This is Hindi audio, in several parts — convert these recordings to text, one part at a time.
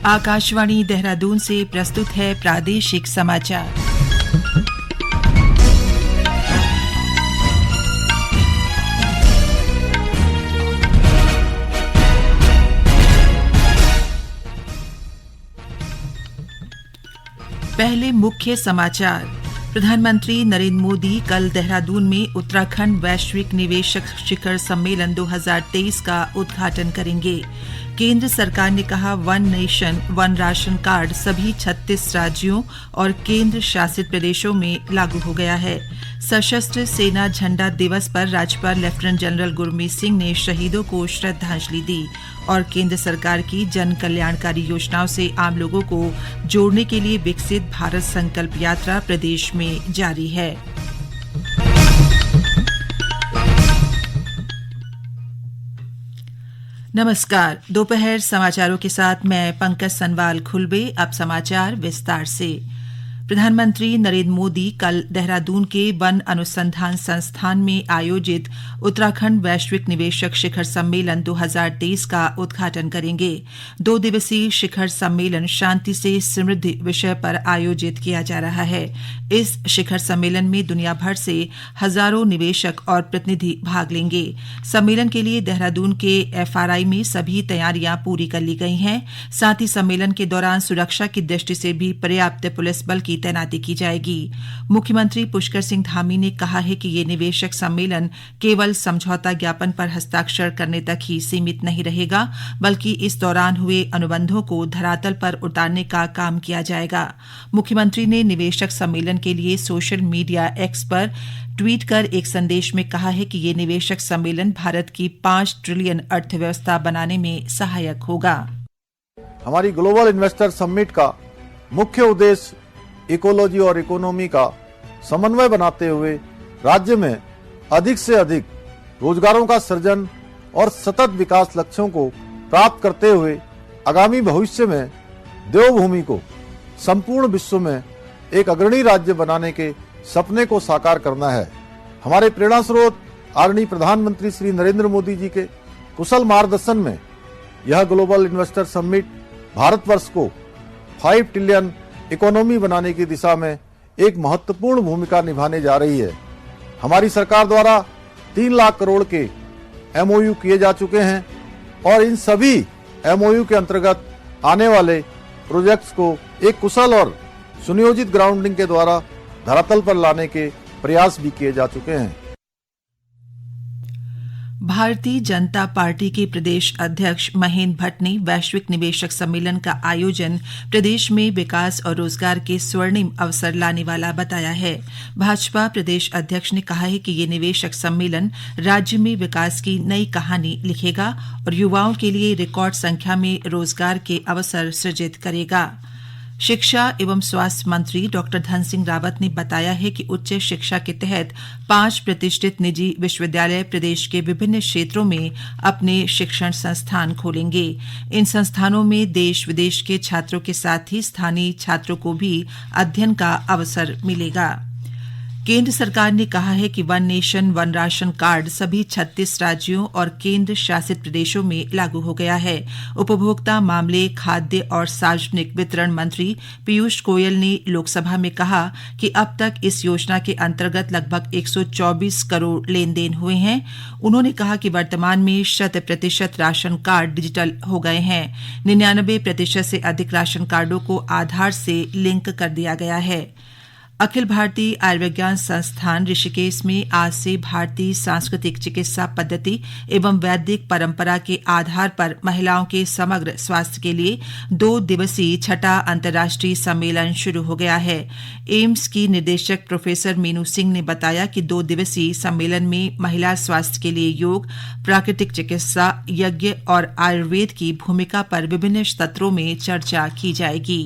आकाशवाणी देहरादून से प्रस्तुत है प्रादेशिक समाचार। पहले मुख्य समाचार। प्रधानमंत्री नरेंद्र मोदी कल देहरादून में उत्तराखंड वैश्विक निवेशक शिखर सम्मेलन 2023 का उद्घाटन करेंगे। केंद्र सरकार ने कहा one nation one ration card सभी 36 राज्यों और केंद्र शासित प्रदेशों में लागू हो गया है। सशस्त्र सेना झंडा दिवस पर राज्यपाल लेफ्टिनेंट जनरल गुरमीत सिंह ने शहीदों को श्रद्धांजलि दी और केंद्र सरकार की जन कल्याणकारी योजनाओं से आम लोगों को जोड़ने के लिए विकसित भारत संकल्प यात्रा प्रदेश में जारी है। नमस्कार, दोपहर समाचारों के साथ मैं पंकज सनवाल खुलबे। अब समाचार विस्तार से। प्रधानमंत्री नरेंद्र मोदी कल देहरादून के वन अनुसंधान संस्थान में आयोजित उत्तराखंड वैश्विक निवेशक शिखर सम्मेलन 2023 का उद्घाटन करेंगे। 2 दिवसीय शिखर सम्मेलन शांति से समृद्धि विषय पर आयोजित किया जा रहा है। इस शिखर सम्मेलन में दुनिया भर से हजारों निवेशक और प्रतिनिधि भाग लेंगे। सम्मेलन के लिए देहरादून के FRI में सभी तैयारियां पूरी कर ली गई हैं। साथ ही सम्मेलन के दौरान सुरक्षा की दृष्टि से भी पर्याप्त पुलिस बल की तैनाती की जाएगी। मुख्यमंत्री पुष्कर सिंह धामी ने कहा है कि ये निवेशक सम्मेलन केवल समझौता ज्ञापन पर हस्ताक्षर करने तक ही सीमित नहीं रहेगा, बल्कि इस दौरान हुए अनुबंधों को धरातल पर उतारने का काम किया जाएगा। मुख्यमंत्री ने निवेशक सम्मेलन के लिए सोशल मीडिया X पर ट्वीट कर एक संदेश में कहा है कि ये निवेशक सम्मेलन भारत की 5 ट्रिलियन अर्थव्यवस्था बनाने में सहायक होगा। हमारी ग्लोबल इन्वेस्टर समिट का मुख्य उद्देश्य इकोलॉजी और इकोनॉमी का समन्वय बनाते हुए राज्य में अधिक से अधिक रोजगारों का सृजन और सतत विकास लक्ष्यों को प्राप्त करते हुए आगामी भविष्य में देवभूमि को संपूर्ण विश्व में एक अग्रणी राज्य बनाने के सपने को साकार करना है। हमारे प्रेरणा स्रोत आदरणीय प्रधानमंत्री श्री नरेंद्र मोदी जी के कुशल मार्गदर्शन में यह ग्लोबल इन्वेस्टर समिट भारतवर्ष को 5 ट्रिलियन इकोनॉमी बनाने की दिशा में एक महत्वपूर्ण भूमिका निभाने जा रही है। हमारी सरकार द्वारा 3 लाख करोड़ के MOU किए जा चुके हैं और इन सभी MOU के अंतर्गत आने वाले प्रोजेक्ट्स को एक कुशल और सुनियोजित ग्राउंडिंग के द्वारा धरातल पर लाने के प्रयास भी किए जा चुके हैं। भारतीय जनता पार्टी के प्रदेश अध्यक्ष महेंद्र भट्ट ने वैश्विक निवेशक सम्मेलन का आयोजन प्रदेश में विकास और रोजगार के स्वर्णिम अवसर लाने वाला बताया है। भाजपा प्रदेश अध्यक्ष ने कहा है कि ये निवेशक सम्मेलन राज्य में विकास की नई कहानी लिखेगा और युवाओं के लिए रिकॉर्ड संख्या में रोजगार के अवसर सृजित करेगा। शिक्षा एवं स्वास्थ्य मंत्री डॉक्टर धन सिंह रावत ने बताया है कि उच्च शिक्षा के तहत 5 प्रतिष्ठित निजी विश्वविद्यालय प्रदेश के विभिन्न क्षेत्रों में अपने शिक्षण संस्थान खोलेंगे। इन संस्थानों में देश विदेश के छात्रों के साथ ही स्थानीय छात्रों को भी अध्ययन का अवसर मिलेगा। केंद्र सरकार ने कहा है कि one nation one ration card सभी 36 राज्यों और केंद्र शासित प्रदेशों में लागू हो गया है। उपभोक्ता मामले, खाद्य और सार्वजनिक वितरण मंत्री पीयूष गोयल ने लोकसभा में कहा कि अब तक इस योजना के अंतर्गत लगभग 124 करोड़ लेन देन हुए हैं। उन्होंने कहा कि वर्तमान में 100% राशन कार्ड डिजिटल हो गए हैं। 99% से अधिक राशन कार्डों को आधार से लिंक कर दिया गया है। अखिल भारतीय आयुर्विज्ञान संस्थान ऋषिकेश में आज से भारतीय सांस्कृतिक चिकित्सा पद्धति एवं वैदिक परंपरा के आधार पर महिलाओं के समग्र स्वास्थ्य के लिए 2 दिवसीय 6ठा अंतर्राष्ट्रीय सम्मेलन शुरू हो गया है। एम्स की निदेशक प्रोफेसर मीनू सिंह ने बताया कि 2 दिवसीय सम्मेलन में महिला स्वास्थ्य के लिए योग, प्राकृतिक चिकित्सा, यज्ञ और आयुर्वेद की भूमिका पर विभिन्न सत्रों में चर्चा की जाएगी।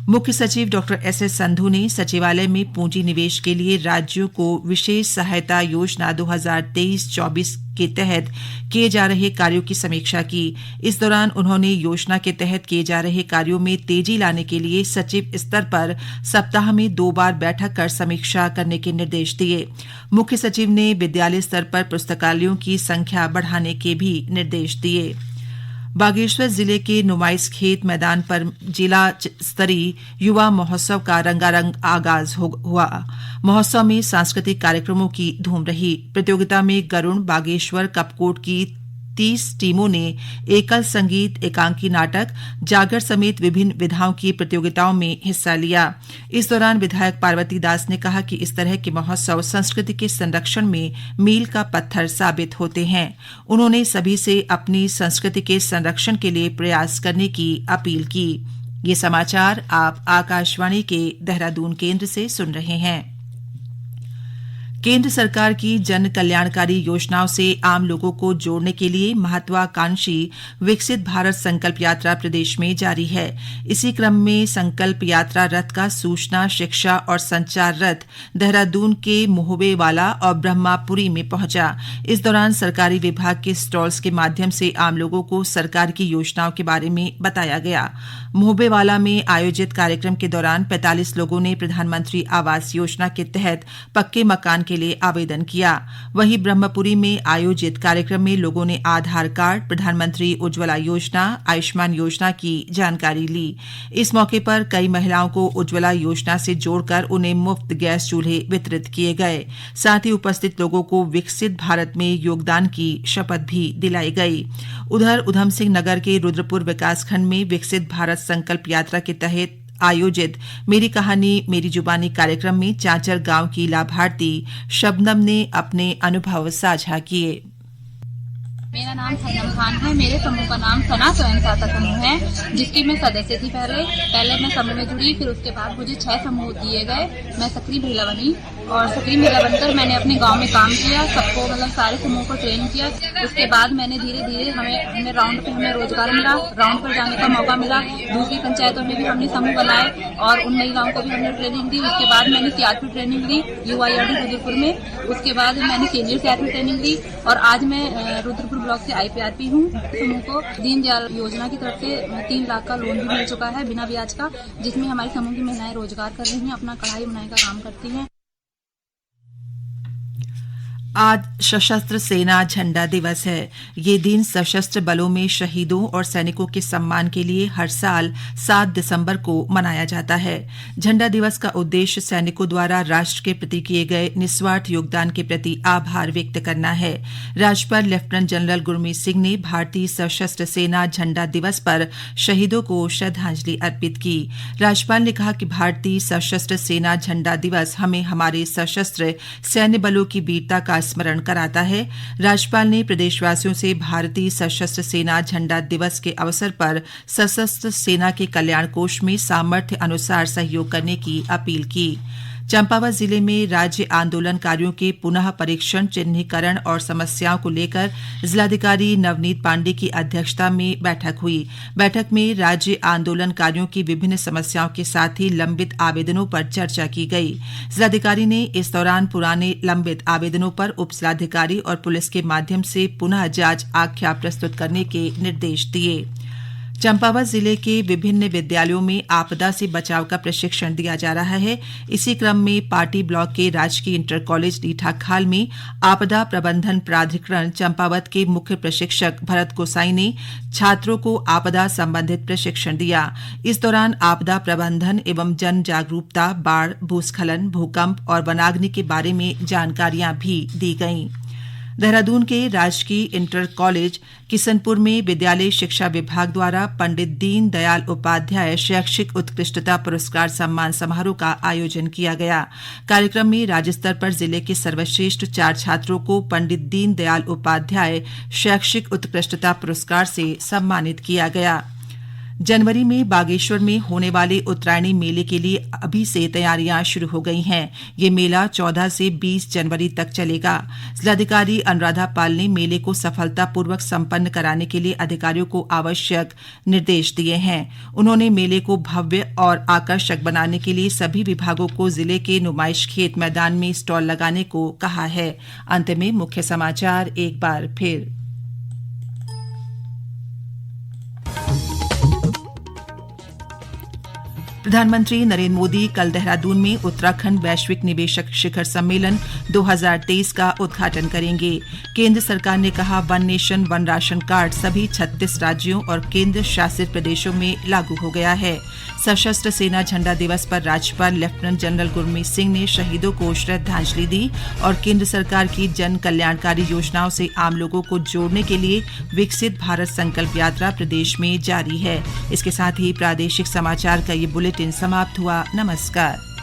मुख्य सचिव डॉक्टर SS संधू ने सचिवालय में पूंजी निवेश के लिए राज्यों को विशेष सहायता योजना 2023-24 के तहत किए जा रहे कार्यों की समीक्षा की। इस दौरान उन्होंने योजना के तहत किए जा रहे कार्यों में तेजी लाने के लिए सचिव स्तर पर सप्ताह में 2 बार बैठक कर समीक्षा करने के निर्देश दिए। मुख्य सचिव ने विद्यालय स्तर पर पुस्तकालयों की संख्या बढ़ाने के भी निर्देश दिए। बागेश्वर जिले के नुमाइश खेत मैदान पर जिला स्तरीय युवा महोत्सव का रंगारंग आगाज हुआ। महोत्सव में सांस्कृतिक कार्यक्रमों की धूम रही। प्रतियोगिता में गरुण, बागेश्वर, कपकोट की 30 टीमों ने एकल संगीत, एकांकी नाटक, जागर समेत विभिन्न विधाओं की प्रतियोगिताओं में हिस्सा लिया। इस दौरान विधायक पार्वती दास ने कहा कि इस तरह के महोत्सव संस्कृति के संरक्षण में मील का पत्थर साबित होते हैं। उन्होंने सभी से अपनी संस्कृति के संरक्षण के लिए प्रयास करने की अपील की। ये समाचार आप आकाशवाणी के देहरादून केंद्र से सुन रहे हैं। केंद्र सरकार की जन कल्याणकारी योजनाओं से आम लोगों को जोड़ने के लिए महत्वाकांक्षी विकसित भारत संकल्प यात्रा प्रदेश में जारी है। इसी क्रम में संकल्प यात्रा रथ का सूचना, शिक्षा और संचार रथ देहरादून के मोहबेवाला और ब्रह्मापुरी में पहुंचा। इस दौरान सरकारी विभाग के स्टॉल्स के माध्यम से आम लोगों को सरकार की योजनाओं के बारे में बताया गया। मोहबेवाला में आयोजित कार्यक्रम के दौरान 45 लोगों ने प्रधानमंत्री आवास योजना के तहत पक्के मकान के लिए आवेदन किया। वहीं ब्रह्मपुरी में आयोजित कार्यक्रम में लोगों ने आधार कार्ड, प्रधानमंत्री उज्ज्वला योजना, आयुष्मान योजना की जानकारी ली। इस मौके पर कई महिलाओं को उज्ज्वला योजना से जोड़कर उन्हें मुफ्त गैस चूल्हे वितरित किए गए। साथ ही उपस्थित लोगों को विकसित भारत में योगदान की शपथ भी दिलाई गई। उधर उधम सिंह नगर के रुद्रपुर विकासखंड में विकसित भारत संकल्प यात्रा के तहत आयोजित मेरी कहानी मेरी जुबानी कार्यक्रम में चांचर गांव की लाभार्थी शबनम ने अपने अनुभव साझा किए। मेरा नाम सनम खान है। मेरे समूह का नाम सना स्वयं सहायता समूह है, जिसकी मैं सदस्य थी। पहले मैं समूह में जुड़ी, फिर उसके बाद मुझे 6 समूह दिए गए। मैं सक्रिय महिला बनी और सक्रिय महिला बनकर मैंने अपने गांव में काम किया, सबको सारे समूह को ट्रेन किया। उसके बाद मैंने धीरे धीरे हमें राउंड पे हमें रोजगार मिला, राउंड पर जाने का मौका मिला। दूसरी पंचायतों में भी हमने समूह बनाए और उन महिलाओं को भी हमने ट्रेनिंग दी। उसके बाद मैंने सीआरपी ट्रेनिंग ली UIRD रुद्रपुर में। उसके बाद मैंने सीनियर सीआरपी ट्रेनिंग ली और आज मैं रुद्रपुर ब्लॉक से IPRP हूँ। समूह को दीनदयाल योजना की तरफ से 3 लाख का लोन भी मिल चुका है बिना ब्याज का, जिसमें हमारी समूह की महिलाएं रोजगार कर रही हैं, अपना कढ़ाई बुनाई का काम करती हैं। आज सशस्त्र सेना झंडा दिवस है। ये दिन सशस्त्र बलों में शहीदों और सैनिकों के सम्मान के लिए हर साल 7 दिसंबर को मनाया जाता है। झंडा दिवस का उद्देश्य सैनिकों द्वारा राष्ट्र के प्रति किए गए निस्वार्थ योगदान के प्रति आभार व्यक्त करना है। राज्यपाल लेफ्टिनेंट जनरल गुरमीत सिंह ने भारतीय सशस्त्र सेना झंडा दिवस पर शहीदों को श्रद्धांजलि अर्पित की। राज्यपाल ने कहा कि भारतीय सशस्त्र सेना झंडा दिवस हमें हमारे सशस्त्र सैन्य बलों की वीरता का स्मरण कराता है। राज्यपाल ने प्रदेशवासियों से भारतीय सशस्त्र सेना झंडा दिवस के अवसर पर सशस्त्र सेना के कल्याण कोष में सामर्थ्य अनुसार सहयोग करने की अपील की। चंपावत जिले में राज्य आंदोलनकारियों के पुनः परीक्षण, चिन्हीकरण और समस्याओं को लेकर जिलाधिकारी नवनीत पांडे की अध्यक्षता में बैठक हुई। बैठक में राज्य आंदोलनकारियों की विभिन्न समस्याओं के साथ ही लंबित आवेदनों पर चर्चा की गई। जिलाधिकारी ने इस दौरान पुराने लंबित आवेदनों पर उप जिलाधिकारी और पुलिस के माध्यम से पुनः जांच आख्या प्रस्तुत करने के निर्देश दिए। चंपावत जिले के विभिन्न विद्यालयों में आपदा से बचाव का प्रशिक्षण दिया जा रहा है। इसी क्रम में पाटी ब्लॉक के राजकीय इंटर कॉलेज लीठाखाल में आपदा प्रबंधन प्राधिकरण चंपावत के मुख्य प्रशिक्षक भरत गोसाई ने छात्रों को आपदा संबंधित प्रशिक्षण दिया। इस दौरान आपदा प्रबंधन एवं जन जागरूकता, बाढ़, भूस्खलन, भूकंप और वनाग्नि के बारे में जानकारियां भी दी गईं। देहरादून के राजकीय इंटर कॉलेज किशनपुर में विद्यालय शिक्षा विभाग द्वारा पंडित दीन दयाल उपाध्याय शैक्षिक उत्कृष्टता पुरस्कार सम्मान समारोह का आयोजन किया गया। कार्यक्रम में राज्य स्तर पर जिले के सर्वश्रेष्ठ 4 छात्रों को पंडित दीन दयाल उपाध्याय शैक्षिक उत्कृष्टता पुरस्कार से सम्मानित किया गया। जनवरी में बागेश्वर में होने वाले उत्तरायणी मेले के लिए अभी से तैयारियां शुरू हो गई हैं। ये मेला 14 से 20 जनवरी तक चलेगा। जिलाधिकारी अनुराधा पाल ने मेले को सफलतापूर्वक संपन्न कराने के लिए अधिकारियों को आवश्यक निर्देश दिए हैं। उन्होंने मेले को भव्य और आकर्षक बनाने के लिए सभी विभागों को जिले के नुमाइश खेत मैदान में स्टॉल लगाने को कहा है। अंत में मुख्य समाचार एक बार फिर। प्रधानमंत्री नरेंद्र मोदी कल देहरादून में उत्तराखंड वैश्विक निवेशक शिखर सम्मेलन 2023 का उद्घाटन करेंगे। केंद्र सरकार ने कहा one nation one ration card सभी 36 राज्यों और केंद्र शासित प्रदेशों में लागू हो गया है। सशस्त्र सेना झंडा दिवस पर राज्यपाल लेफ्टिनेंट जनरल गुरमीत सिंह ने शहीदों को श्रद्धांजलि दी और केंद्र सरकार की जन कल्याणकारी योजनाओं से आम लोगों को जोड़ने के लिए विकसित भारत संकल्प यात्रा प्रदेश में जारी है। इसके साथ ही प्रादेशिक समाचार का ये बुलेटिन समाप्त हुआ। नमस्कार।